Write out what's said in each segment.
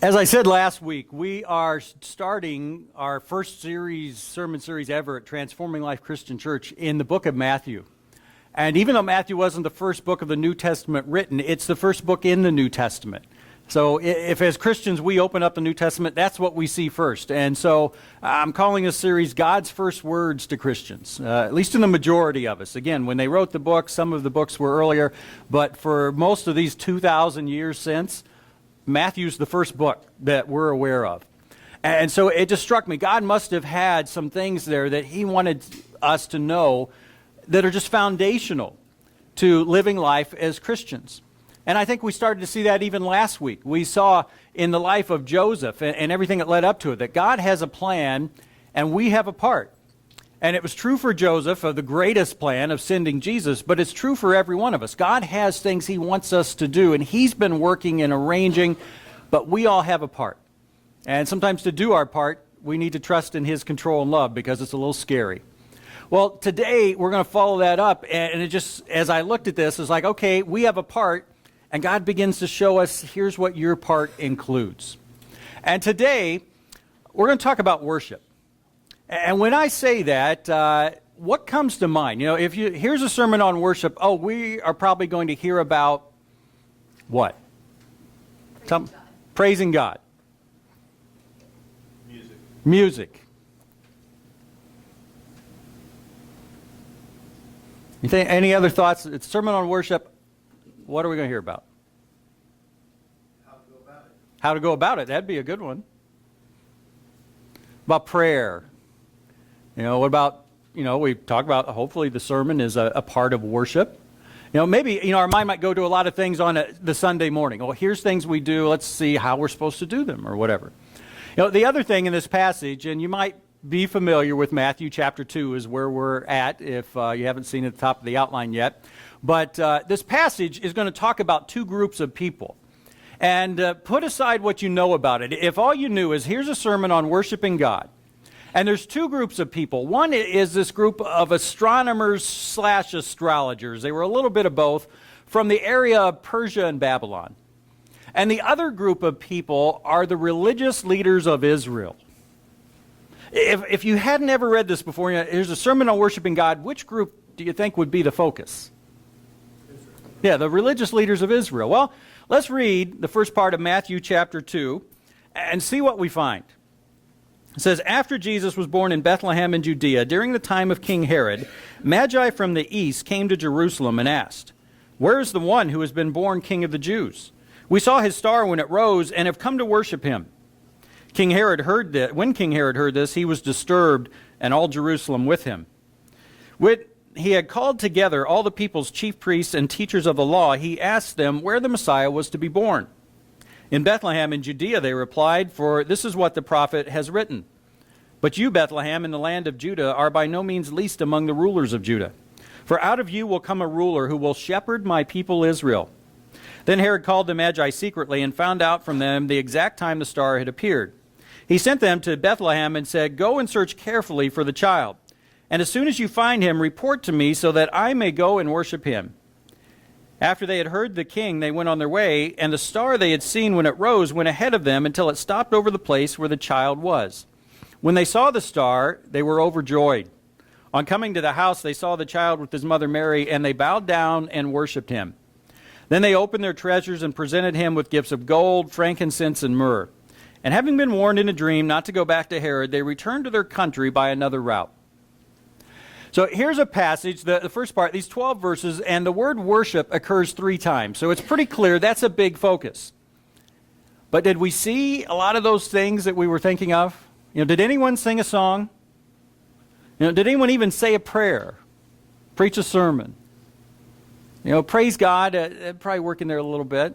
As I said last week, we are starting our first sermon series ever at Transforming Life Christian Church in the book of Matthew. And even though Matthew wasn't the first book of the New Testament written, it's the first book in the New Testament. So if as Christians we open up the New Testament, that's what we see first. And so I'm calling this series God's First Words to Christians, at least in the majority of us. Again, when they wrote the book, some of the books were earlier, but for most of these 2,000 years since, Matthew's the first book that we're aware of. And so it just struck me, God must have had some things there that he wanted us to know that are just foundational to living life as Christians. And I think we started to see that even last week. We saw in the life of Joseph and everything that led up to it, that God has a plan and we have a part. And it was true for Joseph of the greatest plan of sending Jesus, but it's true for every one of us. God has things he wants us to do, and he's been working and arranging, but we all have a part. And sometimes to do our part, we need to trust in his control and love because it's a little scary. Well, today we're going to follow that up, and it just, as I looked at this, it's like, okay, we have a part, and God begins to show us, here's what your part includes. And today, we're going to talk about worship. And when I say that, what comes to mind? You know, here's a sermon on worship, we are probably going to hear about what? Praising God. Music. You think any other thoughts? It's a sermon on worship. What are we going to hear about? How to go about it. How to go about it. That'd be a good one. About prayer. You know, what about, we talk about, hopefully the sermon is a part of worship. Maybe, our mind might go to a lot of things on the Sunday morning. Well, here's things we do. Let's see how we're supposed to do them or whatever. The other thing in this passage, and you might be familiar with Matthew chapter 2 is where we're at if you haven't seen it at the top of the outline yet. But this passage is going to talk about two groups of people. And put aside what you know about it. If all you knew is here's a sermon on worshiping God. And there's two groups of people. One is this group of astronomers / astrologers. They were a little bit of both from the area of Persia and Babylon. And the other group of people are the religious leaders of Israel. If you hadn't ever read this before, here's a sermon on worshiping God, which group do you think would be the focus? Israel. Yeah, the religious leaders of Israel. Well, let's read the first part of Matthew chapter 2 and see what we find. It says, after Jesus was born in Bethlehem in Judea, during the time of King Herod, Magi from the east came to Jerusalem and asked, where is the one who has been born King of the Jews? We saw his star when it rose and have come to worship him. When King Herod heard this, he was disturbed, and all Jerusalem with him. When he had called together all the people's chief priests and teachers of the law, he asked them where the Messiah was to be born. In Bethlehem in Judea, they replied, for this is what the prophet has written. But you, Bethlehem, in the land of Judah, are by no means least among the rulers of Judah. For out of you will come a ruler who will shepherd my people Israel. Then Herod called the Magi secretly and found out from them the exact time the star had appeared. He sent them to Bethlehem and said, go and search carefully for the child. And as soon as you find him, report to me so that I may go and worship him. After they had heard the king, they went on their way, and the star they had seen when it rose went ahead of them until it stopped over the place where the child was. When they saw the star, they were overjoyed. On coming to the house, they saw the child with his mother Mary, and they bowed down and worshipped him. Then they opened their treasures and presented him with gifts of gold, frankincense, and myrrh. And having been warned in a dream not to go back to Herod, they returned to their country by another route. So here's a passage, the first part, these 12 verses, and the word worship occurs 3 times. So it's pretty clear that's a big focus. But did we see a lot of those things that we were thinking of? Did anyone sing a song? Did anyone even say a prayer? Preach a sermon? Praise God, probably working there a little bit.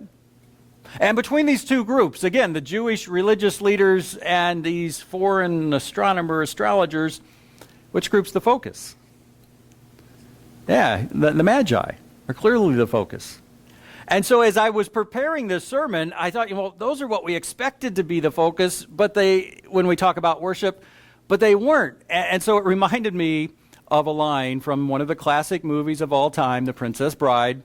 And between these two groups, again, the Jewish religious leaders and these foreign astrologers, which group's the focus? Yeah, the Magi are clearly the focus. And so as I was preparing this sermon, I thought, those are what we expected to be the focus, but when we talk about worship, but they weren't. And so it reminded me of a line from one of the classic movies of all time, The Princess Bride,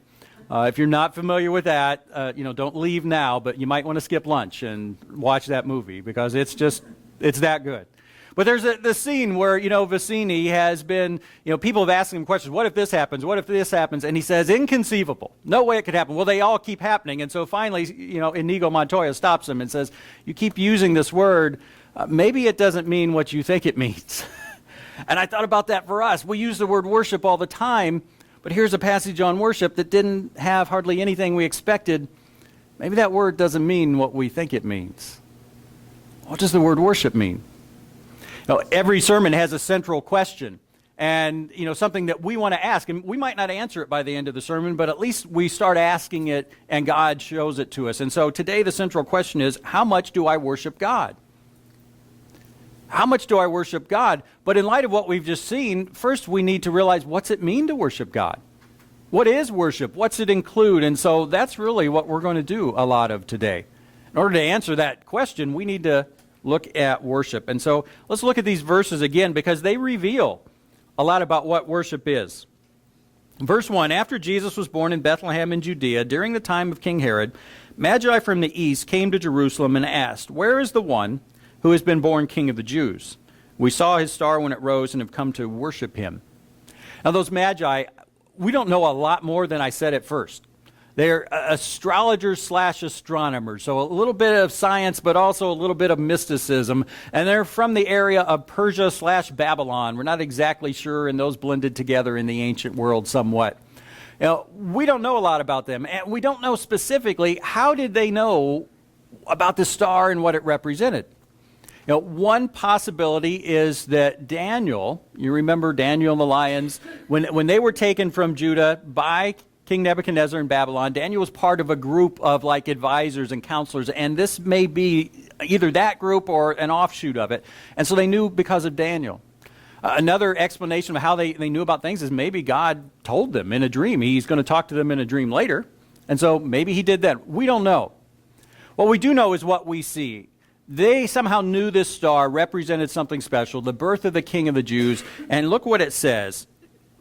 If you're not familiar with that, don't leave now, but you might want to skip lunch and watch that movie because it's that good. But there's the scene where, Vicini has been, people have asked him questions. What if this happens? What if this happens? And he says, inconceivable. No way it could happen. Well, they all keep happening. And so finally, Inigo Montoya stops him and says, you keep using this word. Maybe it doesn't mean what you think it means. And I thought about that for us. We use the word worship all the time. But here's a passage on worship that didn't have hardly anything we expected. Maybe that word doesn't mean what we think it means. What does the word worship mean? Every sermon has a central question and, something that we want to ask. And we might not answer it by the end of the sermon, but at least we start asking it and God shows it to us. And so today the central question is, how much do I worship God? How much do I worship God? But in light of what we've just seen, first we need to realize, what's it mean to worship God? What is worship? What's it include? And so that's really what we're going to do a lot of today. In order to answer that question, we need to look at worship. And so let's look at these verses again because they reveal a lot about what worship is. Verse 1, after Jesus was born in Bethlehem in Judea during the time of King Herod, Magi from the east came to Jerusalem and asked, where is the one who has been born King of the Jews? We saw his star when it rose and have come to worship him. Now those Magi, we don't know a lot more than I said at first. They're astrologers / astronomers, so a little bit of science, but also a little bit of mysticism. And they're from the area of Persia / Babylon. We're not exactly sure, and those blended together in the ancient world somewhat. We don't know a lot about them, and we don't know specifically how did they know about the star and what it represented. One possibility is that Daniel, you remember Daniel and the lions, when they were taken from Judah by King Nebuchadnezzar in Babylon, Daniel was part of a group of advisors and counselors, and this may be either that group or an offshoot of it. And so they knew because of Daniel. Another explanation of how they knew about things is maybe God told them in a dream. He's going to talk to them in a dream later, and so maybe he did that. We don't know. What we do know is what we see. They somehow knew this star represented something special, the birth of the King of the Jews, and look what it says.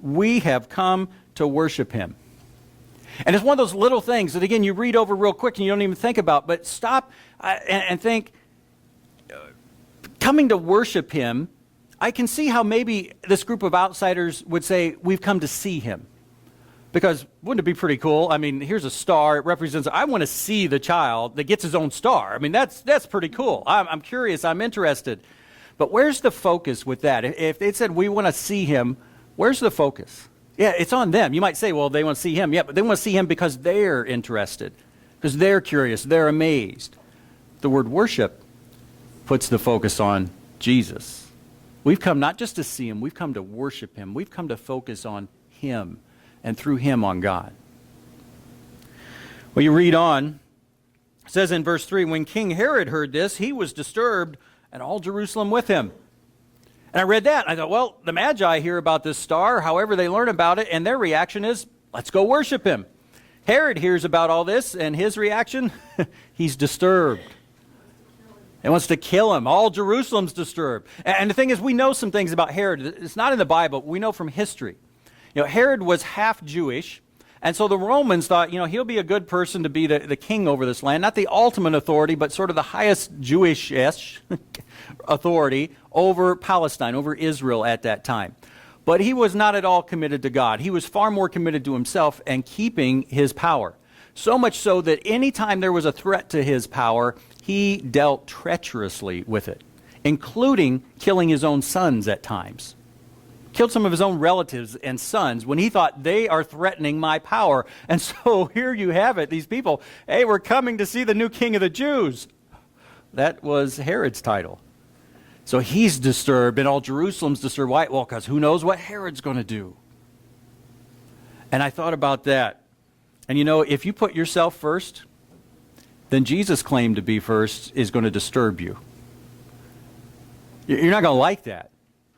We have come to worship him. And it's one of those little things that, again, you read over real quick and you don't even think about, but stop and think, coming to worship him, I can see how maybe this group of outsiders would say, we've come to see him. Because wouldn't it be pretty cool? I mean, here's a star. It represents, I want to see the child that gets his own star. I mean, that's pretty cool. I'm curious. I'm interested. But where's the focus with that? If they said, we want to see him, where's the focus? Yeah, it's on them. You might say, well, they want to see him. Yeah, but they want to see him because they're interested, because they're curious, they're amazed. The word worship puts the focus on Jesus. We've come not just to see him, we've come to worship him. We've come to focus on him and through him on God. Well, you read on. It says in verse 3, when King Herod heard this, he was disturbed, and all Jerusalem with him. And I read that, and I thought, well, the Magi hear about this star, however they learn about it, and their reaction is, let's go worship him. Herod hears about all this, and his reaction, he's disturbed. He wants to kill him. All Jerusalem's disturbed. And the thing is, we know some things about Herod. It's not in the Bible, but we know from history. Herod was half Jewish, and so the Romans thought, he'll be a good person to be the king over this land. Not the ultimate authority, but sort of the highest Jewish-ish authority over Palestine, over Israel at that time. But he was not at all committed to God. He was far more committed to himself and keeping his power. So much so that any time there was a threat to his power, he dealt treacherously with it, including killing his own sons at times. Killed some of his own relatives and sons when he thought they are threatening my power. And so here you have it, these people, hey, we're coming to see the new king of the Jews. That was Herod's title. So he's disturbed, and all Jerusalem's disturbed. Why? Well, because who knows what Herod's going to do. And I thought about that. And if you put yourself first, then Jesus' claim to be first is going to disturb you. You're not going to like that.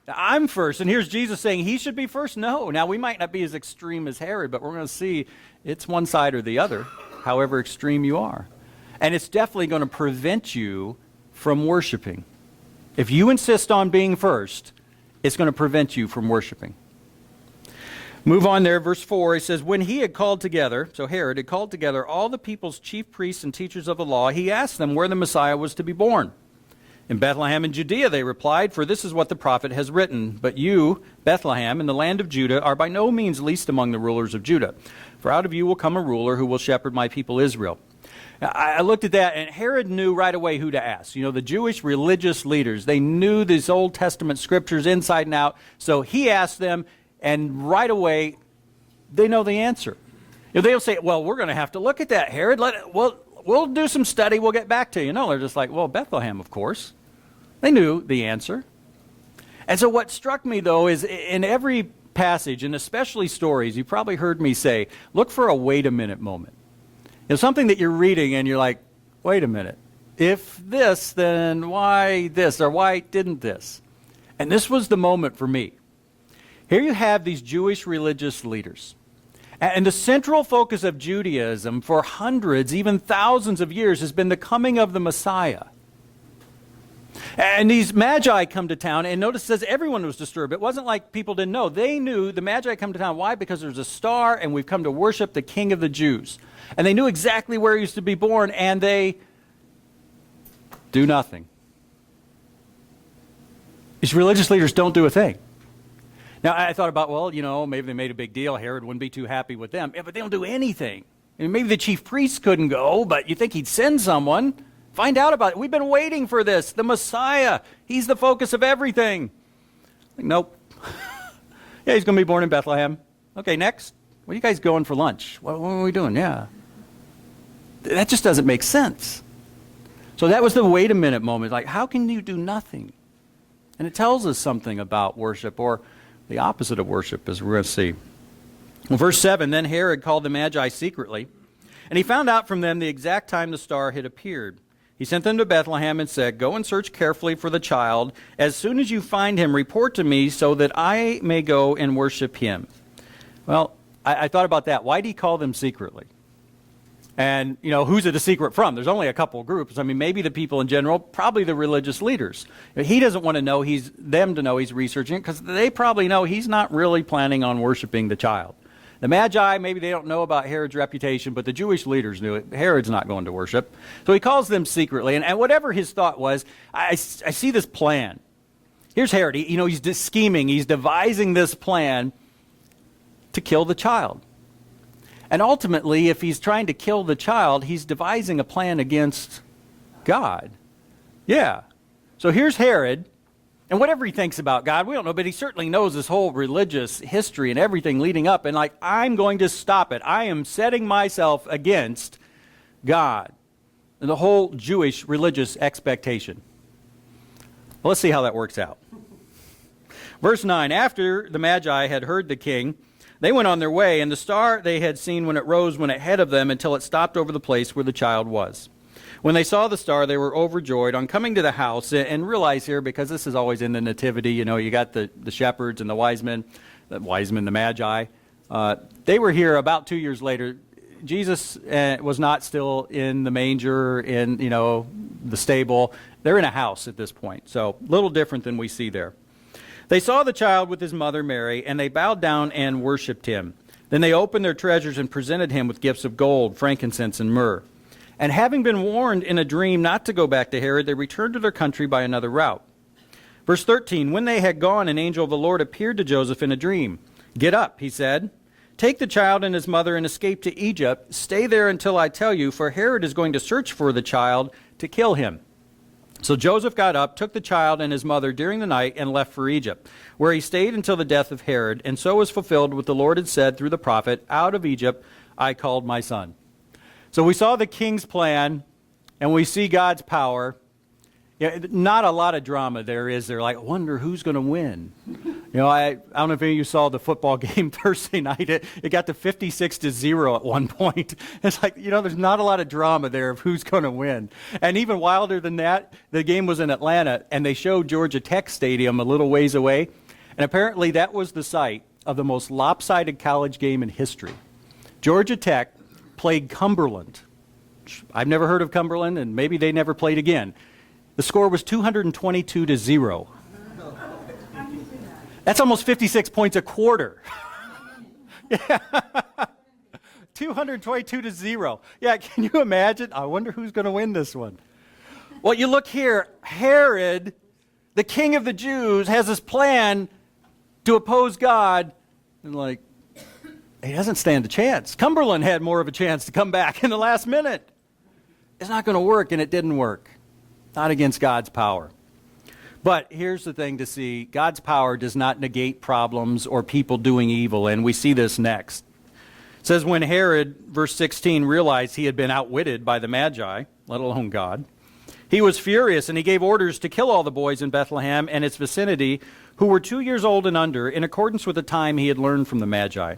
I'm first, and here's Jesus saying he should be first? No. Now, we might not be as extreme as Herod, but we're going to see it's one side or the other, however extreme you are. And it's definitely going to prevent you from worshiping. If you insist on being first, it's going to prevent you from worshiping. Move on there, verse 4, he says, when he had called together, so Herod had called together all the people's chief priests and teachers of the law, he asked them where the Messiah was to be born. In Bethlehem in Judea, they replied, for this is what the prophet has written. But you, Bethlehem, in the land of Judah, are by no means least among the rulers of Judah. For out of you will come a ruler who will shepherd my people Israel. Now, I looked at that, and Herod knew right away who to ask. You know, the Jewish religious leaders, they knew these Old Testament scriptures inside and out. So he asked them, and right away, they know the answer. You know, they'll say, well, we're going to have to look at that, Herod. We'll do some study. We'll get back to you. No, they're just like, well, Bethlehem, of course. They knew the answer. And so what struck me, though, is in every passage, and especially stories, you probably heard me say, look for a wait a minute moment. You know, something that you're reading and you're like, wait a minute. If this, then why this? Or why didn't this? And this was the moment for me. Here you have these Jewish religious leaders. And the central focus of Judaism for hundreds, even thousands of years has been the coming of the Messiah. And these magi come to town, and notice it says everyone was disturbed. It wasn't like people didn't know. They knew the magi come to town. Why? Because there's a star, and we've come to worship the King of the Jews. And they knew exactly where he was to be born, and they do nothing. These religious leaders don't do a thing. Now, I thought about, well, you know, maybe they made a big deal. Herod wouldn't be too happy with them. Yeah, but they don't do anything. And maybe the chief priests couldn't go, but you think he'd send someone. Find out about it. We've been waiting for this. The Messiah. He's the focus of everything. Like, nope. Yeah, he's going to be born in Bethlehem. Okay, next. Where are you guys going for lunch? What are we doing? Yeah. That just doesn't make sense. So that was the wait a minute moment. Like, how can you do nothing? And it tells us something about worship, or the opposite of worship, as we're going to see. Well, verse 7, then Herod called the Magi secretly, and he found out from them the exact time the star had appeared. He sent them to Bethlehem and said, go and search carefully for the child. As soon as you find him, report to me so that I may go and worship him. Well, I thought about that. Why did he call them secretly? And, you know, who's it a secret from? There's only a couple groups. I mean, maybe the people in general, probably the religious leaders. He doesn't want to know them to know he's researching it, because they probably know he's not really planning on worshiping the child. The Magi, maybe they don't know about Herod's reputation, but the Jewish leaders knew it. Herod's not going to worship. So he calls them secretly, and whatever his thought was, I see this plan. Here's Herod. He's scheming. He's devising this plan to kill the child. And ultimately, if he's trying to kill the child, he's devising a plan against God. Yeah. So here's Herod. And whatever he thinks about God, we don't know, but he certainly knows this whole religious history and everything leading up. And like, I'm going to stop it. I am setting myself against God and the whole Jewish religious expectation. Well, let's see how that works out. Verse 9, after the Magi had heard the king, they went on their way, and the star they had seen when it rose went ahead of them until it stopped over the place where the child was. When they saw the star, they were overjoyed. On coming to the house, and realize here, because this is always in the Nativity, you know, you got the shepherds and the Magi. They were here about 2 years later. Jesus was not still in the manger, in, you know, the stable. They're in a house at this point, so a little different than we see there. They saw the child with his mother Mary, and they bowed down and worshipped him. Then they opened their treasures and presented him with gifts of gold, frankincense, and myrrh. And having been warned in a dream not to go back to Herod, they returned to their country by another route. Verse 13, when they had gone, an angel of the Lord appeared to Joseph in a dream. Get up, he said. Take the child and his mother and escape to Egypt. Stay there until I tell you, for Herod is going to search for the child to kill him. So Joseph got up, took the child and his mother during the night, and left for Egypt, where he stayed until the death of Herod. And so was fulfilled what the Lord had said through the prophet, out of Egypt I called my son. So we saw the king's plan, and we see God's power. Yeah, not a lot of drama there is. They're like, I wonder who's going to win. You know, I don't know if any of you saw the football game Thursday night. It got to 56-0 at one point. It's like, you know, there's not a lot of drama there of who's going to win. And even wilder than that, the game was in Atlanta, and they showed Georgia Tech Stadium a little ways away. And apparently that was the site of the most lopsided college game in history. Georgia Tech played Cumberland. I've never heard of Cumberland, and maybe they never played again. The score was 222-0. That's almost 56 points a quarter. 222 to 0. Yeah, can you imagine? I wonder who's going to win this one. Well, you look here. Herod, the king of the Jews, has this plan to oppose God. And like, he doesn't stand a chance. Cumberland had more of a chance to come back in the last minute. It's not going to work, and it didn't work. Not against God's power. But here's the thing to see. God's power does not negate problems or people doing evil, and we see this next. It says, when Herod, verse 16, realized he had been outwitted by the Magi, let alone God, he was furious, and he gave orders to kill all the boys in Bethlehem and its vicinity who were 2 years old and under, in accordance with the time he had learned from the Magi.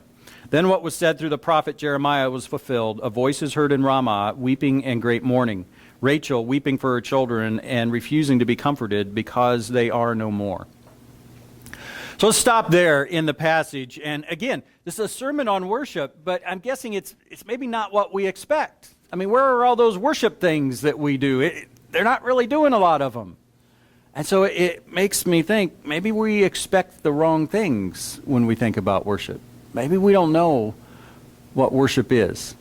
Then what was said through the prophet Jeremiah was fulfilled. A voice is heard in Ramah, weeping and great mourning, Rachel weeping for her children and refusing to be comforted because they are no more. So let's stop there in the passage. And again, this is a sermon on worship, but I'm guessing it's maybe not what we expect. I mean, where are all those worship things that we do? They're not really doing a lot of them. And so it makes me think maybe we expect the wrong things when we think about worship. Maybe we don't know what worship is.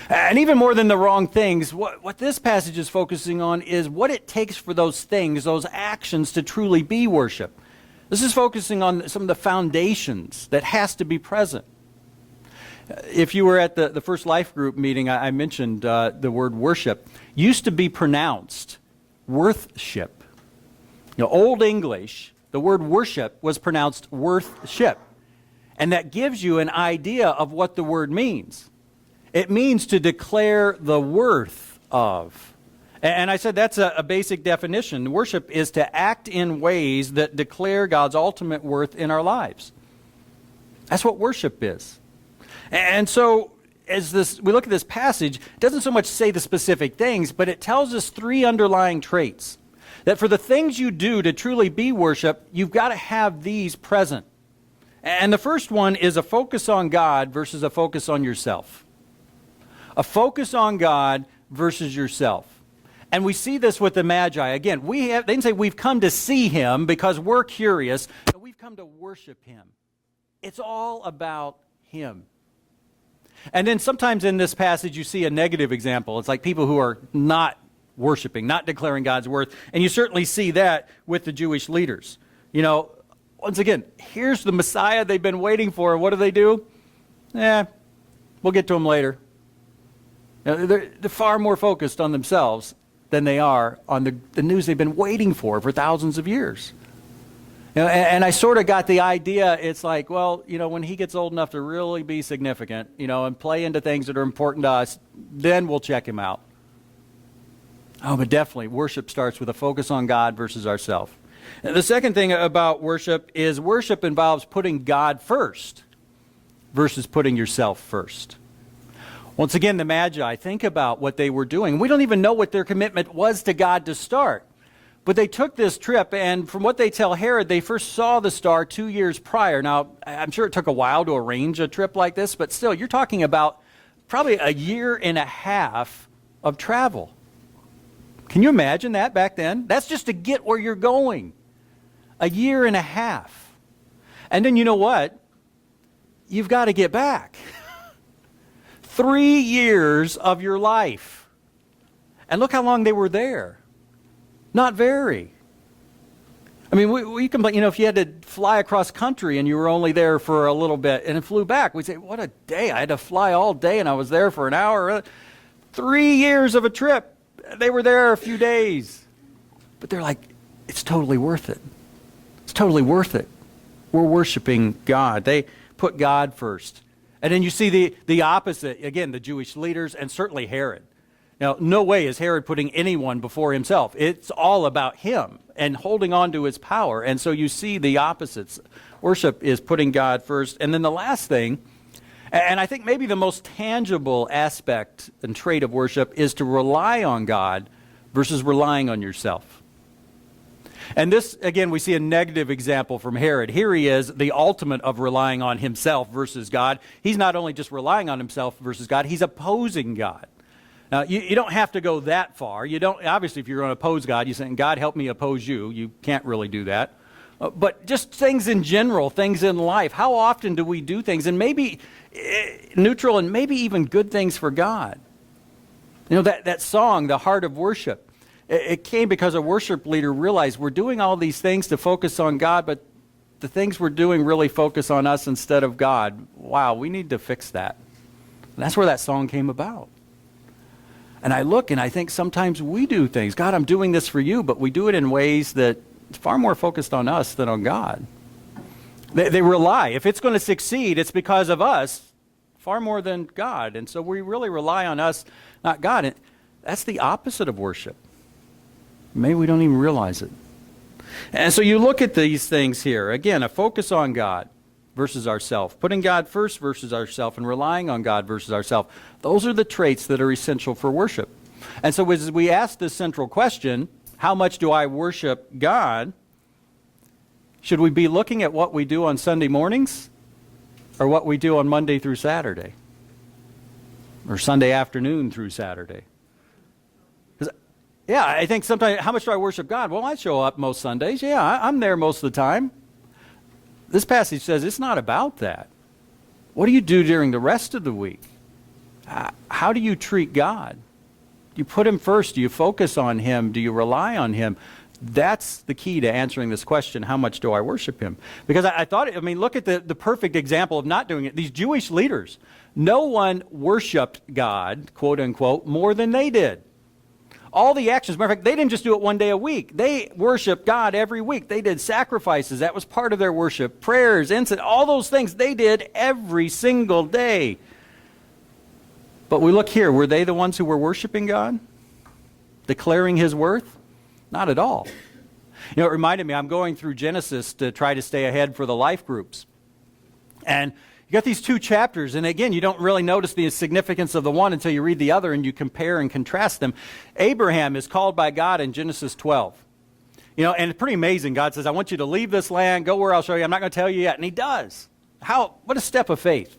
And even more than the wrong things, what this passage is focusing on is what it takes for those things, those actions to truly be worship. This is focusing on some of the foundations that has to be present. If you were at the first life group meeting, I mentioned the word worship. Used to be pronounced worthship. Old English, the word worship was pronounced worthship. And that gives you an idea of what the word means. It means to declare the worth of. And I said that's a basic definition. Worship is to act in ways that declare God's ultimate worth in our lives. That's what worship is. And so as we look at this passage, it doesn't so much say the specific things, but it tells us three underlying traits. That for the things you do to truly be worship, you've got to have these present. And the first one is a focus on God versus a focus on yourself. A focus on God versus yourself. And we see this with the Magi. Again, they didn't say we've come to see him because we're curious, but we've come to worship him. It's all about him. And then sometimes in this passage you see a negative example. It's like people who are not worshiping, not declaring God's worth. And you certainly see that with the Jewish leaders. Once again, here's the Messiah they've been waiting for. And what do? We'll get to him later. They're far more focused on themselves than they are on the news they've been waiting for thousands of years. And I sort of got the idea, it's like, well, when he gets old enough to really be significant, and play into things that are important to us, then we'll check him out. Oh, but definitely, worship starts with a focus on God versus ourselves. The second thing about worship is worship involves putting God first versus putting yourself first. Once again, the Magi, think about what they were doing. We don't even know what their commitment was to God to start. But they took this trip, and from what they tell Herod, they first saw the star 2 years prior. Now, I'm sure it took a while to arrange a trip like this, but still, you're talking about probably a year and a half of travel. Can you imagine that back then? That's just to get where you're going. A year and a half. And then you know what? You've got to get back. 3 years of your life. And look how long they were there. Not very. I mean, we complain, if you had to fly across country and you were only there for a little bit and it flew back, we'd say, what a day. I had to fly all day and I was there for an hour. 3 years of a trip. They were there a few days. But they're like, it's totally worth it. It's totally worth it. We're worshiping God. They put God first. And then you see the opposite, again, the Jewish leaders and certainly Herod. Now, no way is Herod putting anyone before himself. It's all about him and holding on to his power. And so you see the opposites. Worship is putting God first. And then the last thing, and I think maybe the most tangible aspect and trait of worship is to rely on God versus relying on yourself. And this, again, we see a negative example from Herod. Here he is, the ultimate of relying on himself versus God. He's not only just relying on himself versus God, he's opposing God. Now, you don't have to go that far. You don't, obviously, if you're going to oppose God, you're saying, God, help me oppose you. You can't really do that. but just things in general, things in life. How often do we do things, and maybe neutral and maybe even good things for God? You know, that song, The Heart of Worship, it came because a worship leader realized we're doing all these things to focus on God, but the things we're doing really focus on us instead of God. Wow, we need to fix that. And that's where that song came about. And I look and I think sometimes we do things. God, I'm doing this for you, but we do it in ways that it's far more focused on us than on God. They rely. If it's going to succeed, it's because of us far more than God. And so we really rely on us, not God. And that's the opposite of worship. Maybe we don't even realize it. And so you look at these things here. Again, a focus on God versus ourself. Putting God first versus ourself, and relying on God versus ourself. Those are the traits that are essential for worship. And so as we ask this central question, how much do I worship God? Should we be looking at what we do on Sunday mornings or what we do on Monday through Saturday? Or Sunday afternoon through Saturday? Yeah, I think sometimes, how much do I worship God? Well, I show up most Sundays. Yeah, I'm there most of the time. This passage says it's not about that. What do you do during the rest of the week? How do you treat God? Do you put him first? Do you focus on him? Do you rely on him? That's the key to answering this question, how much do I worship him? Because I thought, look at the perfect example of not doing it. These Jewish leaders, no one worshiped God, quote unquote, more than they did. All the actions, matter of fact, they didn't just do it one day a week. They worshiped God every week. They did sacrifices. That was part of their worship. Prayers, incense, all those things they did every single day. But we look here, were they the ones who were worshiping God? Declaring his worth? Not at all. You know, it reminded me, I'm going through Genesis to try to stay ahead for the life groups. And you got these two chapters, and again, you don't really notice the significance of the one until you read the other and you compare and contrast them. Abraham is called by God in Genesis 12. You know, and it's pretty amazing. God says, I want you to leave this land, go where I'll show you. I'm not going to tell you yet. And he does. What a step of faith.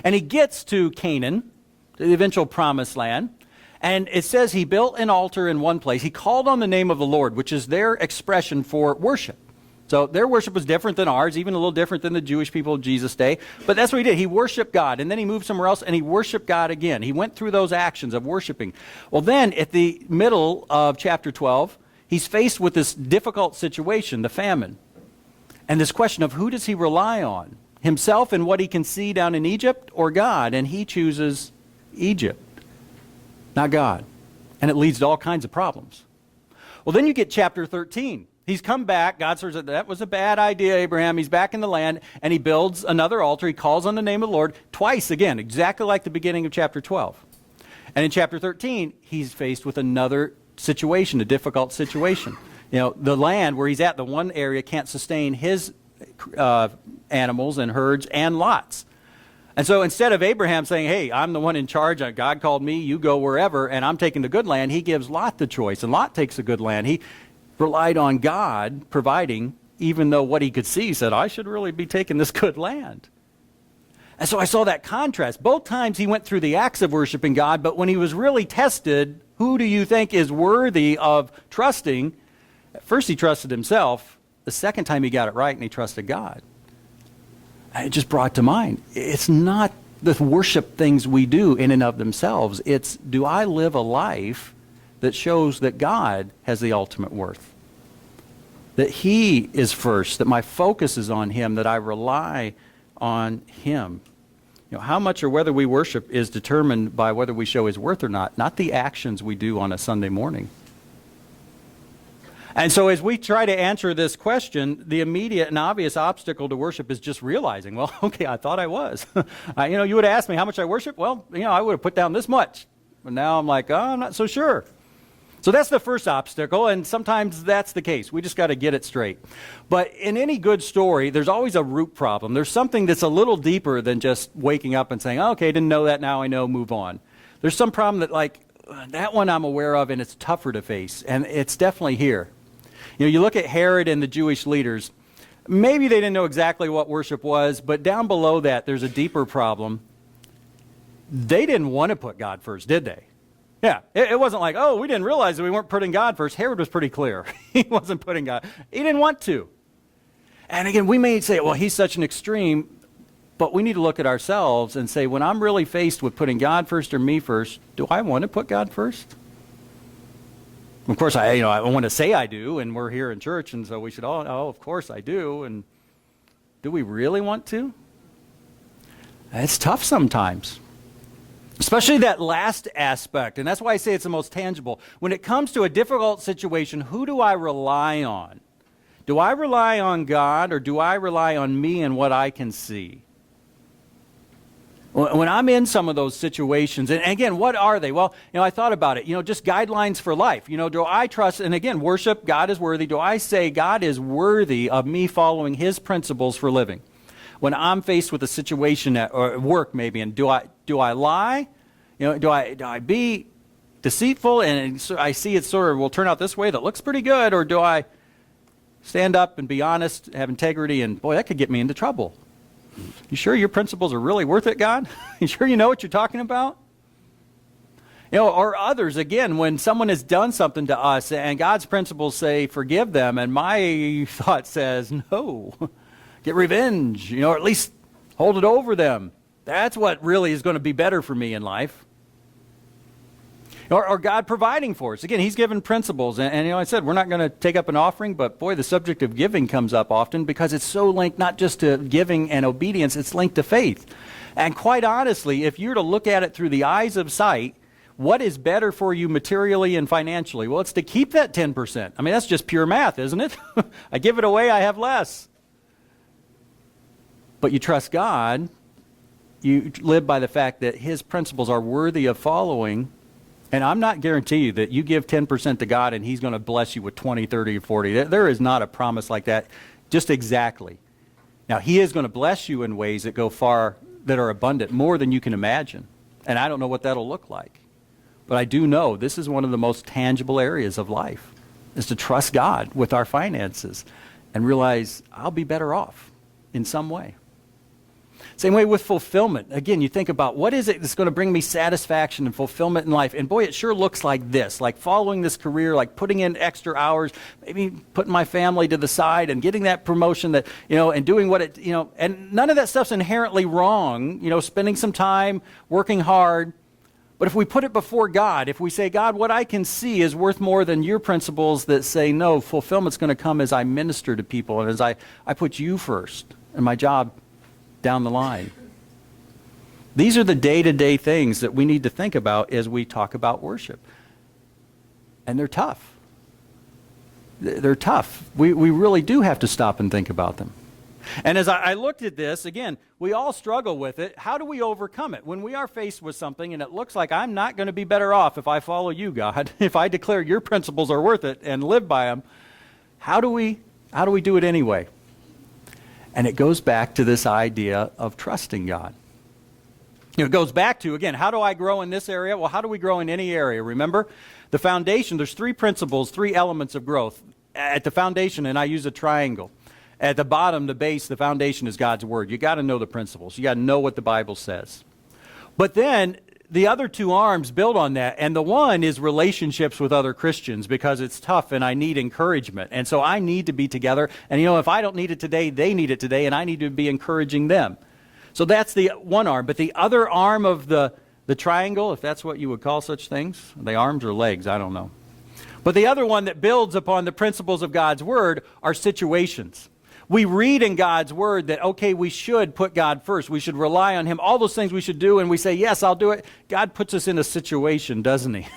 And he gets to Canaan, the eventual promised land. And it says he built an altar in one place. He called on the name of the Lord, which is their expression for worship. So their worship was different than ours, even a little different than the Jewish people of Jesus' day. But that's what he did. He worshiped God, and then he moved somewhere else, and he worshiped God again. He went through those actions of worshiping. Well, then, at the middle of chapter 12, he's faced with this difficult situation, the famine. And this question of who does he rely on? Himself and what he can see down in Egypt, or God? And he chooses Egypt, not God. And it leads to all kinds of problems. Well, then you get chapter 13. He's come back. God says, that was a bad idea, Abraham. He's back in the land, and he builds another altar. He calls on the name of the Lord twice again, exactly like the beginning of chapter 12. And in chapter 13, he's faced with another situation, a difficult situation. You know, the land where he's at, the one area can't sustain his animals and herds and lots. And so instead of Abraham saying, hey, I'm the one in charge, God called me, you go wherever, and I'm taking the good land, he gives Lot the choice, and Lot takes the good land. He relied on God providing, even though what he could see said, I should really be taking this good land. And so I saw that contrast. Both times he went through the acts of worshiping God, but when he was really tested, who do you think is worthy of trusting? At first he trusted himself. The second time he got it right and he trusted God. And it just brought to mind, it's not the worship things we do in and of themselves. It's, do I live a life that shows that God has the ultimate worth? That he is first, that my focus is on him, that I rely on him. You know, how much or whether we worship is determined by whether we show his worth or not the actions we do on a Sunday morning. And so as we try to answer this question, the immediate and obvious obstacle to worship is just realizing, well, okay, I thought I was. You would have asked me how much I worship. Well, I would have put down this much. But now I'm like, I'm not so sure. So that's the first obstacle, and sometimes that's the case. We just got to get it straight. But in any good story, there's always a root problem. There's something that's a little deeper than just waking up and saying, okay, didn't know that, now I know, move on. There's some problem that one I'm aware of, and it's tougher to face, and it's definitely here. You look at Herod and the Jewish leaders. Maybe they didn't know exactly what worship was, but down below that, there's a deeper problem. They didn't want to put God first, did they? Yeah, it wasn't like, oh, we didn't realize that we weren't putting God first. Herod was pretty clear. He wasn't putting God. He didn't want to. And again, we may say, well, he's such an extreme, but we need to look at ourselves and say, when I'm really faced with putting God first or me first, do I want to put God first? Of course, I want to say I do, and we're here in church, and so we should all, oh, of course I do. And do we really want to? It's tough sometimes, especially that last aspect, and that's why I say it's the most tangible. When it comes to a difficult situation, who do I rely on? Do I rely on God, or do I rely on me and what I can see? When I'm in some of those situations, and again, what are they? Well, I thought about it, just guidelines for life. Do I trust, and again, worship, God is worthy. Do I say God is worthy of me following his principles for living? When I'm faced with a situation at work maybe, and do I lie? Do I be deceitful, and so I see it sort of will turn out this way that looks pretty good, or do I stand up and be honest, have integrity, and boy, that could get me into trouble. You sure your principles are really worth it, God? You sure you know what you're talking about? Or others, again, when someone has done something to us and God's principles say forgive them, and my thought says no, get revenge, or at least hold it over them. That's what really is going to be better for me in life. Or God providing for us. Again, he's given principles. And I said, we're not going to take up an offering, but boy, the subject of giving comes up often because it's so linked not just to giving and obedience, it's linked to faith. And quite honestly, if you're to look at it through the eyes of sight, what is better for you materially and financially? Well, it's to keep that 10%. I mean, that's just pure math, isn't it? I give it away, I have less. But you trust God, you live by the fact that his principles are worthy of following. And I'm not guaranteeing you that you give 10% to God and he's going to bless you with 20, 30, or 40. There is not a promise like that, just exactly. Now, he is going to bless you in ways that go far, that are abundant, more than you can imagine. And I don't know what that'll look like. But I do know this is one of the most tangible areas of life, is to trust God with our finances and realize I'll be better off in some way. Same way with fulfillment. Again, you think about what is it that's going to bring me satisfaction and fulfillment in life? And boy, it sure looks like this, like following this career, like putting in extra hours, maybe putting my family to the side and getting that promotion that, and doing what it, and none of that stuff's inherently wrong, spending some time, working hard. But if we put it before God, if we say, God, what I can see is worth more than your principles that say, no, fulfillment's going to come as I minister to people and as I put you first and my job down the line. These are the day-to-day things that we need to think about as we talk about worship. And they're tough. They're tough. We really do have to stop and think about them. And as I looked at this, again, we all struggle with it. How do we overcome it? When we are faced with something and it looks like I'm not going to be better off if I follow you, God, if I declare your principles are worth it and live by them, how do we do it anyway? And it goes back to this idea of trusting God. It goes back to, again, how do I grow in this area? Well, how do we grow in any area? Remember, the foundation, there's three principles, three elements of growth. At the foundation, and I use a triangle. At the bottom, the base, the foundation is God's Word. You got to know the principles. You got to know what the Bible says. But then the other two arms build on that, and the one is relationships with other Christians because it's tough and I need encouragement. And so I need to be together. And if I don't need it today, they need it today, and I need to be encouraging them. So that's the one arm. But the other arm of the triangle, if that's what you would call such things, are they arms or legs? I don't know. But the other one that builds upon the principles of God's Word are situations. We read in God's Word that, okay, we should put God first. We should rely on Him. All those things we should do, and we say, yes, I'll do it. God puts us in a situation, doesn't He?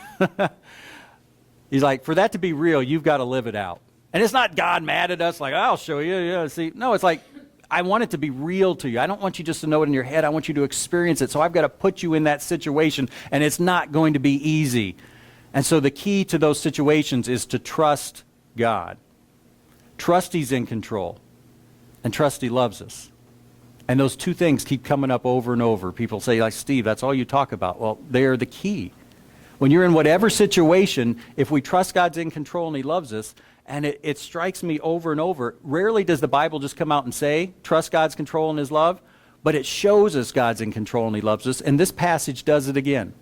He's like, for that to be real, you've got to live it out. And it's not God mad at us, like, I'll show you. Yeah, see, no, it's like, I want it to be real to you. I don't want you just to know it in your head. I want you to experience it. So I've got to put you in that situation, and it's not going to be easy. And so the key to those situations is to trust God. Trust He's in control. And trust He loves us. And those two things keep coming up over and over. People say, like, Steve, that's all you talk about. Well, they are the key. When you're in whatever situation, if we trust God's in control and He loves us, and it strikes me over and over, rarely does the Bible just come out and say, trust God's control and His love, but it shows us God's in control and He loves us, and this passage does it again.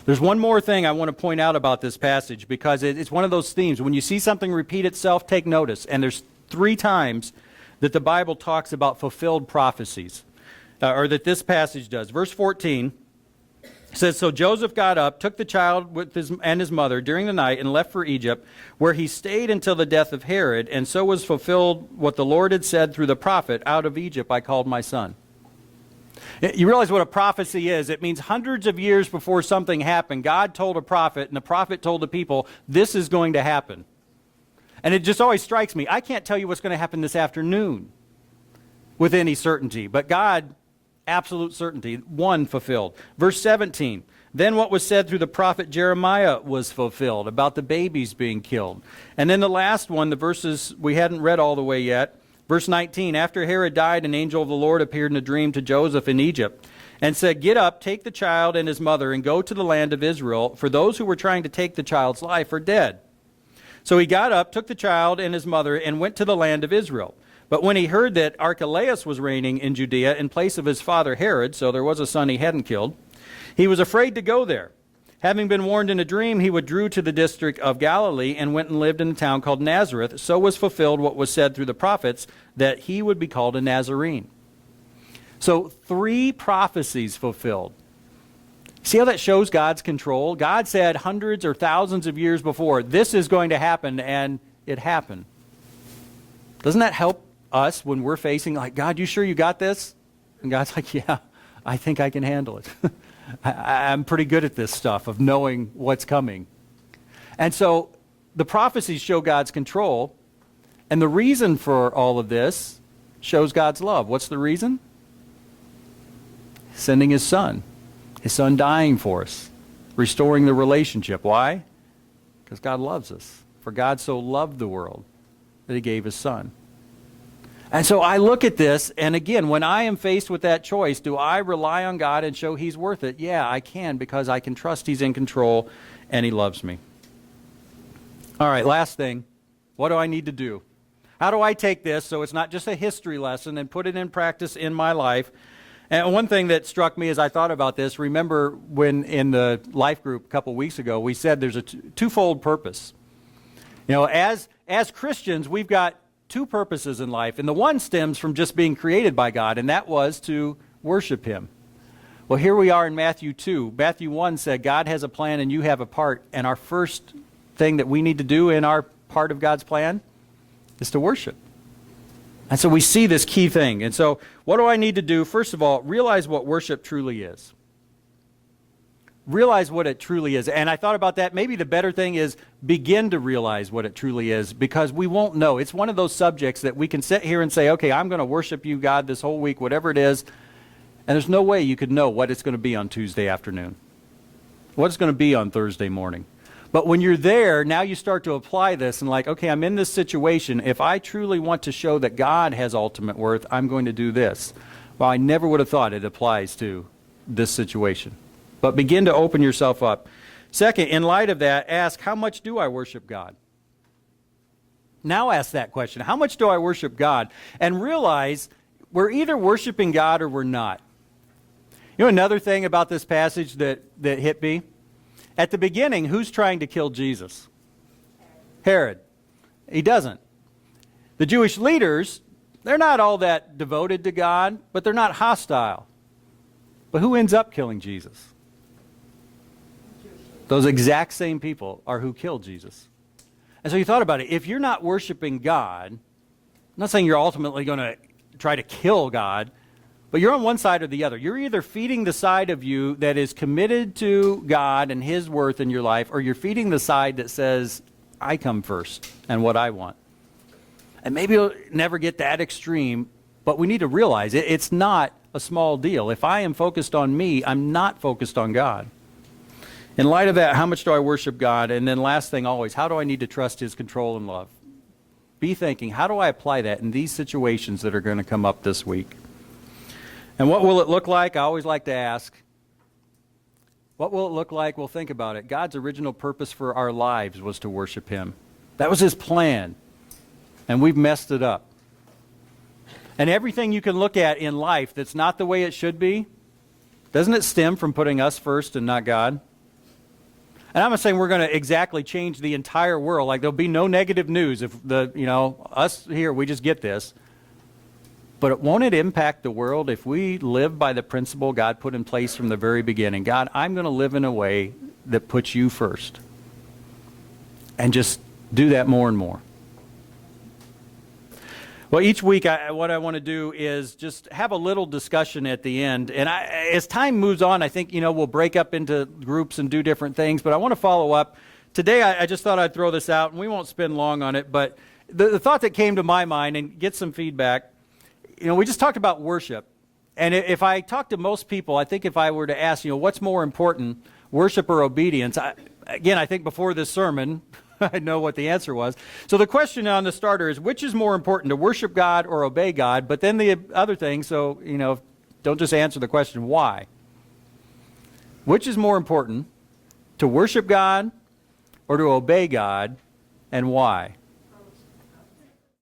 There's one more thing I want to point out about this passage, because it's one of those themes. When you see something repeat itself, take notice. And there's 3 times that the Bible talks about fulfilled prophecies, or that this passage does. Verse 14 says, "So Joseph got up, took the child and his mother during the night, and left for Egypt, where he stayed until the death of Herod, and so was fulfilled what the Lord had said through the prophet, 'Out of Egypt I called my son.'" You realize what a prophecy is? It means hundreds of years before something happened, God told a prophet, and the prophet told the people, this is going to happen. And it just always strikes me, I can't tell you what's going to happen this afternoon with any certainty, but God, absolute certainty, one fulfilled. Verse 17, "Then what was said through the prophet Jeremiah was fulfilled, about the babies being killed." And then the last one, the verses we hadn't read all the way yet, verse 19, "After Herod died, an angel of the Lord appeared in a dream to Joseph in Egypt and said, 'Get up, take the child and his mother, and go to the land of Israel, for those who were trying to take the child's life are dead.' So he got up, took the child and his mother, and went to the land of Israel. But when he heard that Archelaus was reigning in Judea in place of his father Herod," so there was a son he hadn't killed, "he was afraid to go there. Having been warned in a dream, he withdrew to the district of Galilee and went and lived in a town called Nazareth. So was fulfilled what was said through the prophets, that he would be called a Nazarene." So 3 prophecies fulfilled. See how that shows God's control? God said hundreds or thousands of years before, this is going to happen, and it happened. Doesn't that help us when we're facing, like, God, you sure you got this? And God's like, yeah, I think I can handle it. I'm pretty good at this stuff of knowing what's coming. And so the prophecies show God's control, and the reason for all of this shows God's love. What's the reason? Sending his son dying for us, restoring the relationship. Why? Because God loves us. For God so loved the world that he gave his son. And so I look at this, and again, when I am faced with that choice, do I rely on God and show he's worth it? Yeah, I can, because I can trust he's in control and he loves me. All right, last thing. What do I need to do? How do I take this so it's not just a history lesson and put it in practice in my life? And one thing that struck me as I thought about this, remember when in the life group a couple weeks ago, we said there's a twofold purpose. You know, as Christians, we've got 2 purposes in life, and the one stems from just being created by God, and that was to worship him. Well, here we are in Matthew 2. Matthew 1 said, God has a plan and you have a part, and our first thing that we need to do in our part of God's plan is to worship. And so we see this key thing. And so what do I need to do? First of all, realize what worship truly is. Realize what it truly is. And I thought about that. Maybe the better thing is begin to realize what it truly is, because we won't know. It's one of those subjects that we can sit here and say, okay, I'm going to worship you, God, this whole week, whatever it is. And there's no way you could know what it's going to be on Tuesday afternoon, what it's going to be on Thursday morning. But when you're there, now you start to apply this and like, okay, I'm in this situation. If I truly want to show that God has ultimate worth, I'm going to do this. Well, I never would have thought it applies to this situation. But begin to open yourself up. Second, in light of that, ask, how much do I worship God? Now ask that question. How much do I worship God? And realize we're either worshiping God or we're not. You know another thing about this passage that hit me? At the beginning, who's trying to kill Jesus? Herod. He doesn't. The Jewish leaders, they're not all that devoted to God, but they're not hostile. But who ends up killing Jesus? Those exact same people are who killed Jesus. And so you thought about it. If you're not worshiping God, I'm not saying you're ultimately going to try to kill God, but you're on one side or the other. You're either feeding the side of you that is committed to God and his worth in your life, or you're feeding the side that says, I come first and what I want. And maybe you'll never get that extreme, but we need to realize it's not a small deal. If I am focused on me, I'm not focused on God. In light of that, how much do I worship God? And then last thing always, how do I need to trust his control and love? Be thinking, how do I apply that in these situations that are going to come up this week? And what will it look like? I always like to ask, what will it look like? Well, think about it. God's original purpose for our lives was to worship him. That was his plan. And we've messed it up. And everything you can look at in life that's not the way it should be, doesn't it stem from putting us first and not God? And I'm not saying we're going to exactly change the entire world. Like there'll be no negative news if us here, we just get this. But won't it impact the world if we live by the principle God put in place from the very beginning? God, I'm going to live in a way that puts you first. And just do that more and more. Well, each week, what I want to do is just have a little discussion at the end. And as time moves on, I think, we'll break up into groups and do different things. But I want to follow up. Today, I just thought I'd throw this out, and we won't spend long on it. But the thought that came to my mind, and get some feedback, we just talked about worship. And if I talk to most people, I think if I were to ask, what's more important, worship or obedience? I think before this sermon, I know what the answer was. So the question on the starter is, which is more important, to worship God or obey God? But then the other thing, don't just answer the question, why? Which is more important, to worship God or to obey God, and why?